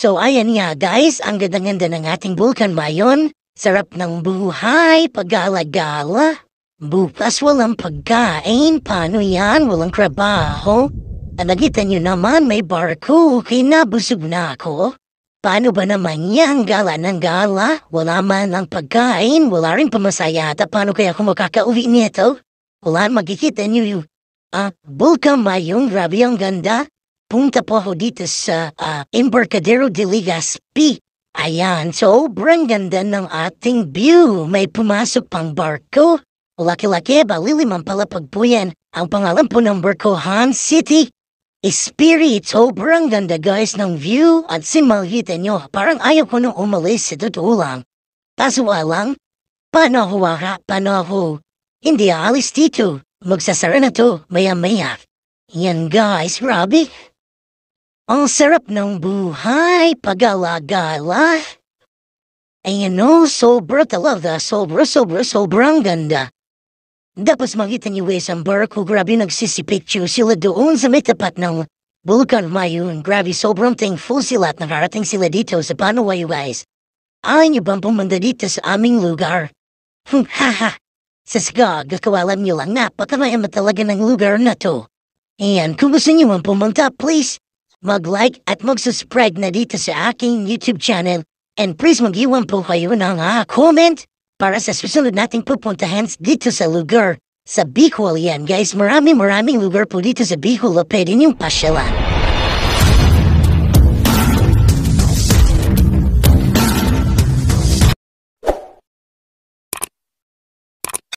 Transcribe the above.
So ayan nga guys, ang ganda-ganda ng ating bulkan ngayon. Sarap ng buhay, pagala-gala. Bukas walang pagkain, paano yan? Walang trabaho. Nakita nyo naman may barko, kinabusog na ako. Paano ba naman yan? Gala ng gala? Wala man lang pagkain, wala rin pamasayata. Paano kaya ako makakauwi nito? Wala makikita nyo yung bulkan ngayon, grabe ang ganda. Punta po ako dito sa Embarcadero de Legazpi. Ayan, sobrang ganda ng ating view. May pumasok pang barko. Laki-laki, balilimang palapag po yan. Ang pangalan po ng barko, Han City Spirit. Sobrang ganda guys ng view. At simalita nyo, parang ayaw ko nung umalis sa totoo lang. Kaso lang, paano ako hindi aalis dito? Magsasara na to, maya-maya. Yan guys, grabe. Ang sarap ng buhay, pagala-gala. Ayan o, sobra talaga, sobrang ganda. Tapos makita niyo isang barko, grabe nagsisipicture sila doon sa may tapat ng bulkan ngayon. Grabe, sobrang thankful sila at nakarating sila dito sa Panawayo guys. Ayaw niyo bang pumunta dito sa aming lugar? Haha, sasgag, kawalan niyo lang, napakamayaman talaga ng lugar na to. Ayan, kung gusto niyo man pumunta, please, mag-like at mag-subscribe na dito sa aking YouTube channel. And please mag-iwan po kayo ng comment para sa susunod nating pupuntahan dito sa lugar sa Bicol. Yan guys, maraming lugar po dito sa Bicol na pwede niyong pasyalan.